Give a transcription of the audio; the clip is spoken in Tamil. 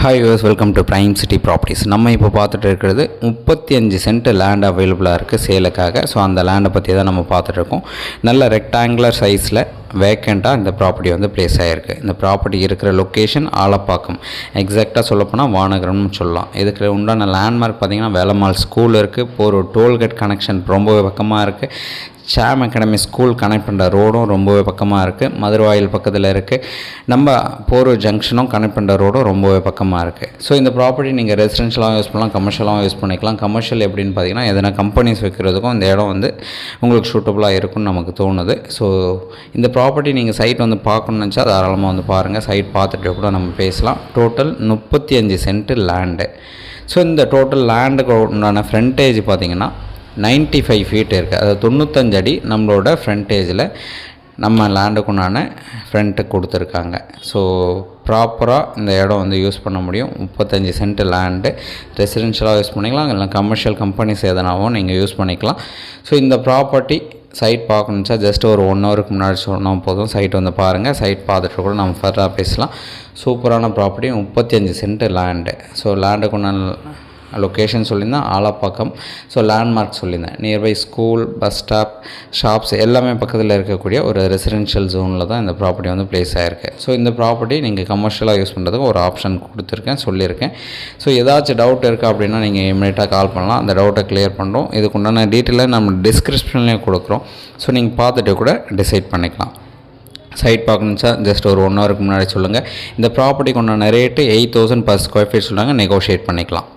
Hi use welcome to prime city properties. நம்ம இப்போ பார்த்துட்டு இருக்கிறது 35 சென்ட் லேண்ட் அவைலபிளாக இருக்குது சேலுக்காக. ஸோ அந்த லேண்டை பற்றி தான் நம்ம பார்த்துட்ருக்கோம். நல்ல ரெக்டாங்குலர் சைஸில் வேக்கண்ட்டாக இந்த ப்ராப்பர்ட்டி வந்து ப்ளேஸ் ஆகிருக்கு. இந்த ப்ராப்பர்ட்டி இருக்கிற லொக்கேஷன் ஆலப்பாக்கம், எக்ஸாக்டாக சொல்லப்போனால் வானகரம்னு சொல்லலாம். இதுக்கு உண்டான லேண்ட்மார்க் பார்த்திங்கன்னா வேலம்மாள் ஸ்கூல் இருக்குது. இப்போ ஒரு டோல்கேட் கனெக்ஷன் ரொம்பவே பக்கமாக இருக்குது. ஷாம் அகாடமி ஸ்கூல் கனெக்ட் பண்ணுற ரோடும் ரொம்பவே பக்கமாக இருக்குது. மதுரவாயில் பக்கத்தில் இருக்குது. நம்ம போரூர் ஜங்ஷனும் கனெக்ட் பண்ணுற ரோடும் ரொம்பவே பக்கமாக இருக்குது. ஸோ இந்த ப்ராப்பர்ட்டி நீங்கள் ரெசிடென்ஷியலாகவும் யூஸ் பண்ணலாம், கமர்ஷியலாகவும் யூஸ் பண்ணிக்கலாம். கமர்ஷியல் எப்படின்னு பார்த்தீங்கன்னா எதனா கம்பெனிஸ் வைக்கிறதுக்கும் இந்த இடம் வந்து உங்களுக்கு சூட்டபுளாக இருக்கும்னு நமக்கு தோணுது. ஸோ இந்த ப்ராப்பர்ட்டி நீங்கள் சைட் வந்து பார்க்கணுன்னு நினச்சா தாராளமாக வந்து பாருங்கள். சைட் பார்த்துட்டு கூட நம்ம பேசலாம். Total 35 cent land. ஸோ இந்த டோட்டல் லேண்டுக்கு உண்டான ஃப்ரண்டேஜ் பார்த்திங்கன்னா 95 ஃபீட் இருக்குது. அது 95 அடி நம்மளோட ஃப்ரண்டேஜில் நம்ம லேண்டுக்குண்டான ஃப்ரண்ட்டு கொடுத்துருக்காங்க. ஸோ ப்ராப்பராக இந்த இடம் வந்து யூஸ் பண்ண முடியும். 35 சென்ட் லேண்டு ரெசிடென்ஷியலாக யூஸ் பண்ணிக்கலாம், இல்லை கமர்ஷியல் கம்பெனிஸ் எதனாவும் நீங்கள் யூஸ் பண்ணிக்கலாம். ஸோ இந்த ப்ராப்பர்ட்டி சைட் பார்க்கணுச்சா ஜஸ்ட் ஒரு 1 ஹவருக்கு முன்னாடி சொன்னால் போதும். சைட் வந்து பாருங்கள். சைட் பார்த்துட்டு கூட நம்ம ஃபர்தராக பேசலாம். சூப்பரான ப்ராப்பர்ட்டி, 35 சென்ட் லேண்டு. ஸோ லேண்டுக்குண்டான லொக்கேஷன் சொல்லியிருந்தேன் ஆலப்பாக்கம். ஸோ லேண்ட்மார்க் சொல்லியிருந்தேன். Nearby school, bus stop, shops எல்லாமே பக்கத்தில் இருக்கக்கூடிய ஒரு ரெசிடென்ஷியல் ஜோனில் தான் இந்த ப்ராப்பர்ட்டி வந்து ப்ளேஸ் ஆகிருக்கு. ஸோ இந்த ப்ராப்பர்ட்டி நீங்கள் கமர்ஷியலாக யூஸ் பண்ணுறதுக்கு ஒரு ஆப்ஷன் கொடுத்துருக்கேன், சொல்லியிருக்கேன். ஸோ ஏதாச்சும் டவுட் இருக்குது அப்படின்னா நீங்கள் இமீடியட்டாக கால் பண்ணலாம். அந்த டவுட்டை கிளியர் பண்ணுறோம். இதுக்குண்டான டீட்டெயிலாக நம்ம டிஸ்கிரிப்ஷன்லேயும் கொடுக்குறோம். ஸோ நீங்கள் பார்த்துட்டு கூட டிசைட் பண்ணிக்கலாம். சைட் பார்க்கணுச்சா ஜஸ்ட் ஒரு 1 ஹவருக்கு முன்னாடி சொல்லுங்கள். இந்த ப்ராப்பர்ட்டிக்கு உண்டான ரேட்டு 8,000 per square feet சொல்கிறாங்க. நெகோஷியேட் பண்ணிக்கலாம்.